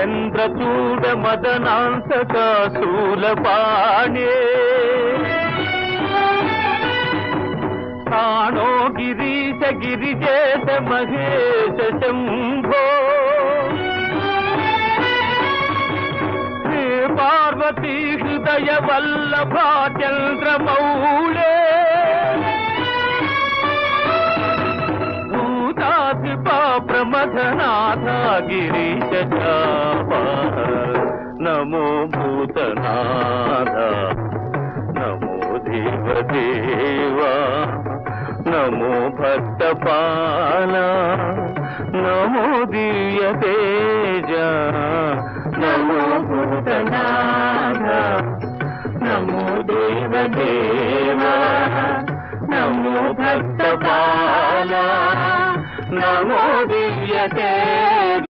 చంద్రచూడ మదనాంతక శూలపాణే స్థాణో గిరీశ గిరిజేశ మహేశ శంభో శ్రీ పార్వతీ హృదయ వల్లభా చంద్రమౌళే భూతాధిపా ప్రమథనాథ గిరీశ చాపా నమో భూతనాథ నమో దేవదేవా నమో భక్తపాల నమో దివ్య తేజ నమో భూతనాథ నమో దేవదేవా నమో భక్తపాల నమో దివ్య తేజ